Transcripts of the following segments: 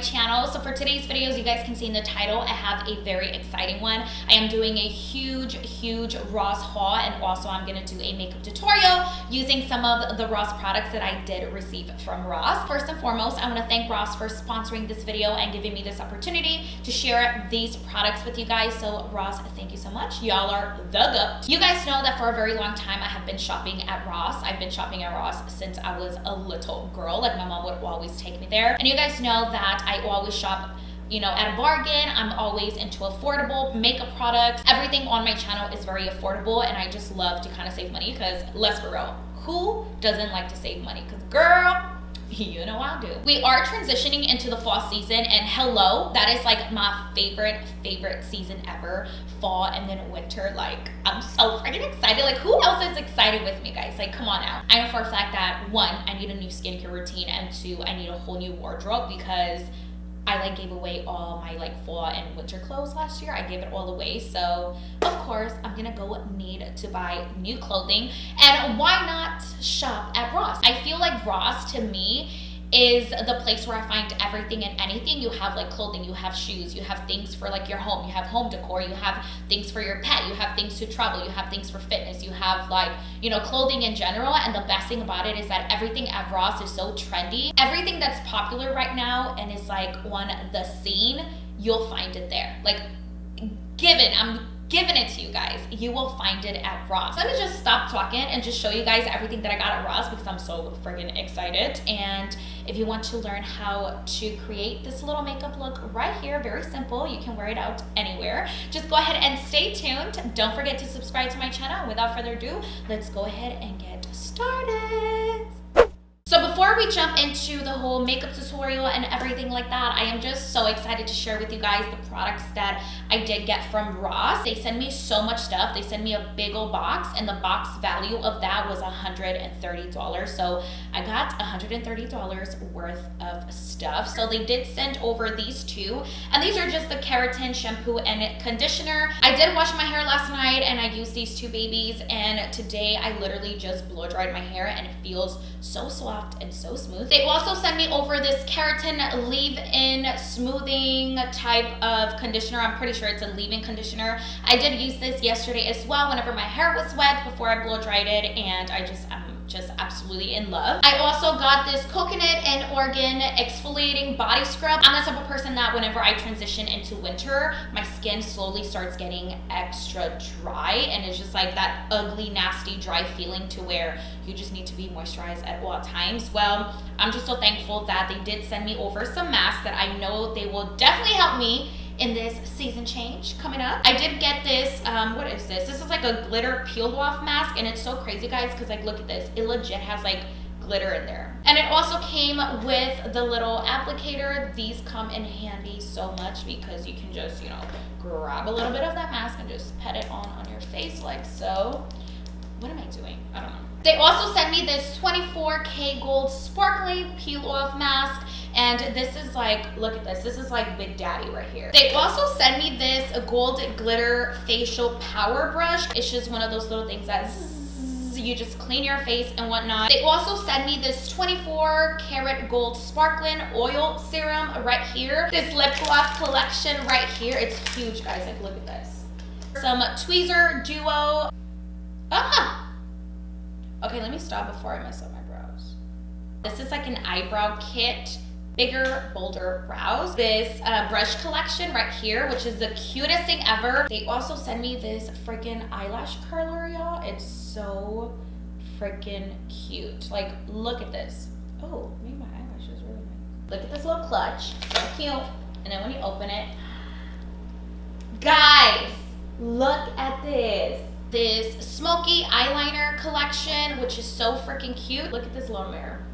channel. So for today's videos, you guys can see in the title, I have a very exciting one. I am doing a huge Ross haul, and also I'm gonna do a makeup tutorial using some of the Ross products that I did receive from Ross. First and foremost, I wanna thank Ross for sponsoring this video and giving me this opportunity to share these products with you guys. So Ross, thank you so much. Y'all are the GOAT. You guys know that for a very long time, I have been shopping at Ross. I've been shopping at Ross since I was a little girl. Like, my mom would always take me there. And you guys know that I always shop, you know, at a bargain. I'm always into affordable makeup products. Everything on my channel is very affordable, and I just love to kind of save money, because let's be real, who doesn't like to save money? Because girl, you know I do. We are transitioning into the fall season, and hello, that is like my favorite season ever. Fall and then winter. Like, I'm so freaking excited. Like, who else is excited with me, guys? Like, come on now. I know for a fact that one, I need a new skincare routine, and two, I need a whole new wardrobe, because I like gave away all my like fall and winter clothes last year. I gave it all away. So of course I'm gonna go need to buy new clothing, and why not shop at Ross? I feel like Ross to me is the place where I find everything and anything. You have like clothing, you have shoes, you have things for like your home, you have home decor, you have things for your pet, you have things to travel, you have things for fitness, you have like, you know, clothing in general. And the best thing about it is that everything at Ross is so trendy. Everything that's popular right now and is like on the scene, you'll find it there. Like, I'm giving it to you guys. You will find it at Ross. Let me just stop talking and just show you guys everything that I got at Ross, because I'm so friggin' excited. And if you want to learn how to create this little makeup look right here, very simple, you can wear it out anywhere. Just go ahead and stay tuned. Don't forget to subscribe to my channel. Without further ado, let's go ahead and get started. So before we jump into the whole makeup tutorial and everything like that, I am just so excited to share with you guys the products that I did get from Ross. They send me so much stuff. They send me a big old box, and the box value of that was $130. So I got $130 worth of stuff. So they did send over these two, and these are just the keratin shampoo and conditioner. I did wash my hair last night, and I used these two babies, and today I literally just blow dried my hair, and it feels so soft and so smooth. They also sent me over this keratin leave-in smoothing type of conditioner. I'm pretty sure it's a leave-in conditioner. I did use this yesterday as well whenever my hair was wet before I blow dried it, and I'm just absolutely in love. I also got this coconut and organ exfoliating body scrub. I'm the type of person that whenever I transition into winter, my skin slowly starts getting extra dry, and it's just like that ugly, nasty, dry feeling to where you just need to be moisturized at all times. Well, I'm just so thankful that they did send me over some masks that I know they will definitely help me in this season change coming up. I did get this, what is this? This is like a glitter peeled off mask, and it's so crazy, guys, because like, look at this. It legit has like glitter in there. And it also came with the little applicator. These come in handy so much, because you can just, you know, grab a little bit of that mask and just pat it on your face like so. What am I doing? I don't know. They also sent me this 24K gold sparkly peel off mask, and this is like, look at this. This is like Big Daddy right here. They also sent me this gold glitter facial power brush. It's just one of those little things that you just clean your face and whatnot. They also sent me this 24 karat gold sparkling oil serum right here. This lip gloss collection right here. It's huge, guys. Like, look at this. Some tweezer duo. Okay, let me stop before I mess up my brows. This is like an eyebrow kit. Bigger, bolder brows. This brush collection right here, which is the cutest thing ever. They also send me this freaking eyelash curler, y'all. It's so freaking cute. Like, look at this. Oh, maybe my eyelash is really nice. Look at this little clutch. So cute. And then when you open it, guys, look at this. This smoky eyeliner collection, which is so freaking cute. Look at this little mirror.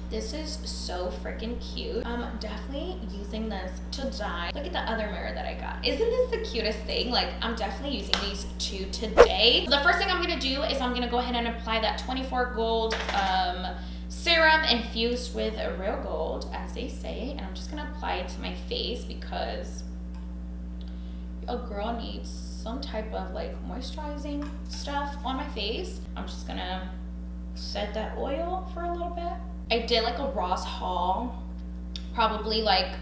This is so freaking cute. I'm definitely using this to die. Look at the other mirror that I got. Isn't this the cutest thing? Like, I'm definitely using these two today. So the first thing I'm gonna do is I'm gonna go ahead and apply that 24 gold serum infused with real gold, as they say. And I'm just gonna apply it to my face, because a girl needs some type of like moisturizing stuff on my face. I'm just gonna set that oil for a little bit. I did like a Ross haul probably like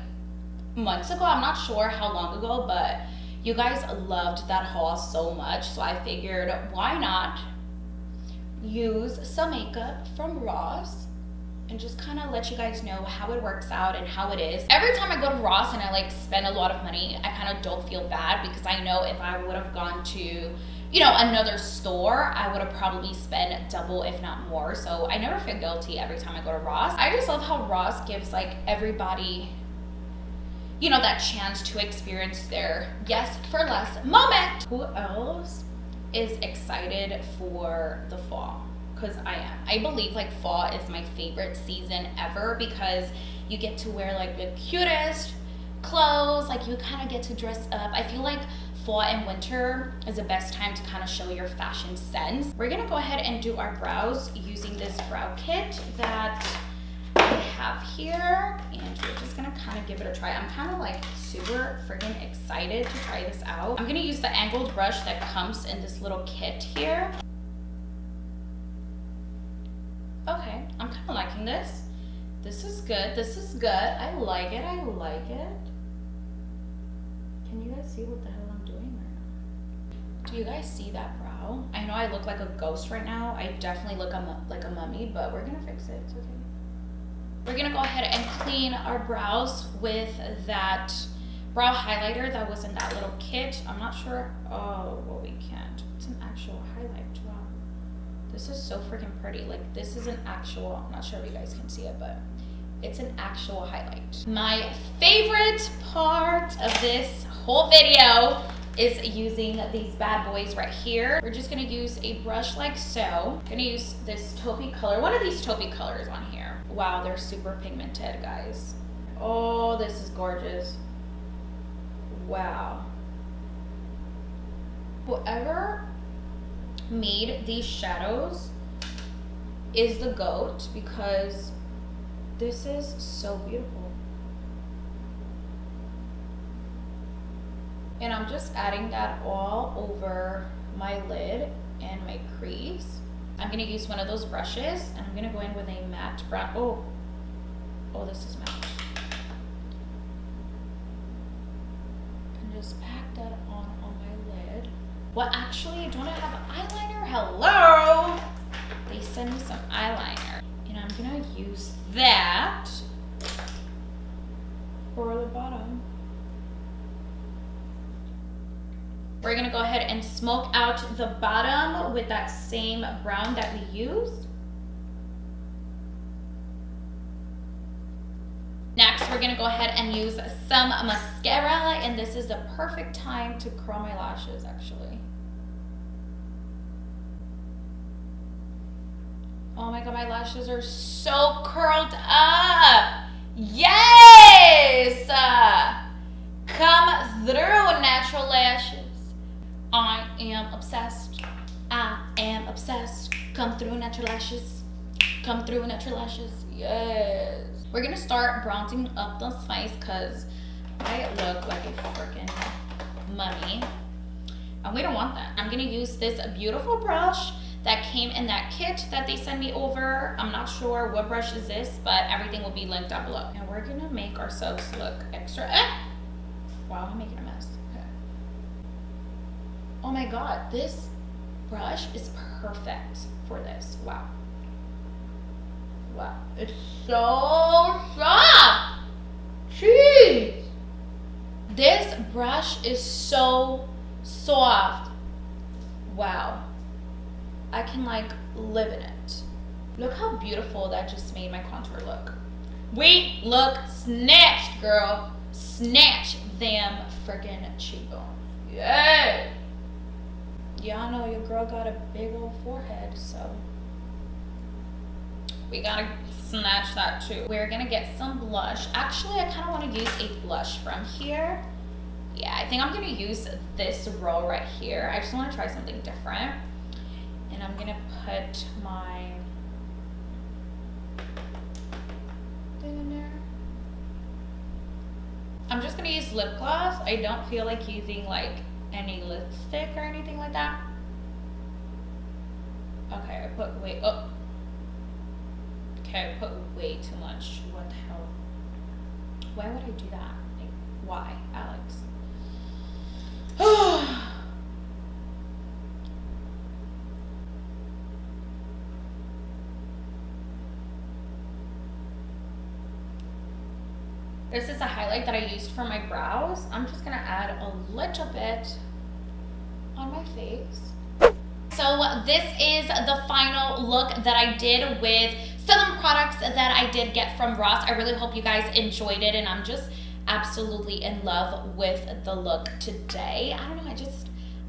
months ago. I'm not sure how long ago, but you guys loved that haul so much, so I figured why not use some makeup from Ross and just kind of let you guys know how it works out and how it is. Every time I go to Ross and I like spend a lot of money, I kind of don't feel bad, because I know if I would have gone to, you know, another store, I would have probably spent double if not more. So I never feel guilty every time I go to Ross. I just love how Ross gives like everybody, you know, that chance to experience their yes for less moment. Who else is excited for the fall? Because I am. I believe like fall is my favorite season ever, because you get to wear like the cutest clothes, like you kind of get to dress up. I feel like fall and winter is the best time to kind of show your fashion sense. We're gonna go ahead and do our brows using this brow kit that I have here, and we're just gonna kind of give it a try. I'm kind of like super freaking excited to try this out. I'm gonna use the angled brush that comes in this little kit here. Okay, I'm kind of liking this. This is good. This is good. I like it. I like it. Can you guys see what the hell I'm doing right now? Do you guys see that brow? I know I look like a ghost right now. I definitely look like a mummy, but we're gonna fix it. It's okay. We're gonna go ahead and clean our brows with that brow highlighter that was in that little kit. I'm not sure. Oh, well, we can't. It's an actual highlight. Wow. This is so freaking pretty. Like, this is an actual, I'm not sure if you guys can see it, but it's an actual highlight. My favorite part of this whole video is using these bad boys right here. We're just gonna use a brush like so. Gonna use this taupey color, one of these taupey colors on here. Wow, they're super pigmented, guys. Oh, this is gorgeous. Wow. Whoever made these shadows is the GOAT, because this is so beautiful. And I'm just adding that all over my lid and my crease. I'm gonna use one of those brushes, and I'm gonna go in with a matte brown. Oh, this is matte. And just pack that on my lid. Well, actually, don't I have eyeliner? Hello! They sent me some eyeliner. And I'm gonna use that for the bottom. We're gonna go ahead and smoke out the bottom with that same brown that we used. Next, we're gonna go ahead and use some mascara, and this is the perfect time to curl my lashes, actually. Oh my god, my lashes are so curled up. Yes! Come through, natural lashes. I am obsessed. I am obsessed. Come through, natural lashes. Come through, natural lashes. Yes. We're gonna start bronzing up this face because I look like a freaking mummy. And we don't want that. I'm gonna use this beautiful brush that came in that kit that they sent me over. I'm not sure what brush is this, but everything will be linked down below. And we're gonna make ourselves look extra. Wow, I'm making a mess. Okay. Oh my god, this brush is perfect for this. Wow. Wow, it's so soft. Jeez. This brush is so soft. Wow. I can like live in it. Look how beautiful that just made my contour look. We look snatched, girl. Snatch them freaking cheekbones. Yay! Y'all know your girl got a big old forehead, so we gotta snatch that too. We're gonna get some blush. Actually, I kind of want to use a blush from here. Yeah, I think I'm gonna use this row right here. I just want to try something different. And I'm gonna put my thing in there. I'm just gonna use lip gloss. I don't feel like using like any lipstick or anything like that. Okay, I put way up. Okay, I put way too much. What the hell? Why would I do that? Like, Why, Alex? This is a highlight that I used for my brows. I'm just gonna add a little bit on my face. So this is the final look that I did with some products that I did get from Ross. I really hope you guys enjoyed it, and I'm just absolutely in love with the look today. I don't know,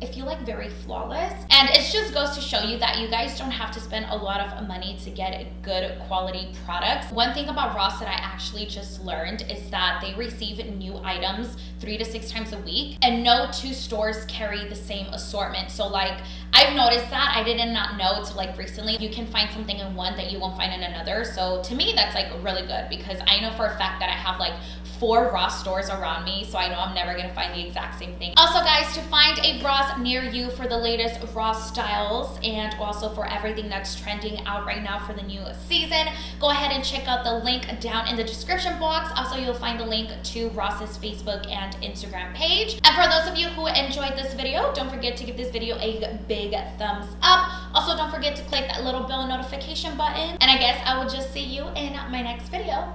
I feel like very flawless, and it just goes to show you that you guys don't have to spend a lot of money to get good quality products. One thing about Ross that I actually just learned is that they receive new items 3 to 6 times a week, and no 2 stores carry the same assortment. So like, I've noticed that. I did not know till like recently. You can find something in one that you won't find in another. So to me, that's like really good, because I know for a fact that I have like 4 Ross stores around me, so I know I'm never gonna find the exact same thing. Also guys, to find a Ross near you for the latest Ross styles, and also for everything that's trending out right now for the new season, go ahead and check out the link down in the description box. Also, you'll find the link to Ross's Facebook and Instagram page. And for those of you who enjoyed this video, don't forget to give this video a big thumbs up. Also, don't forget to click that little bell notification button. And I guess I will just see you in my next video.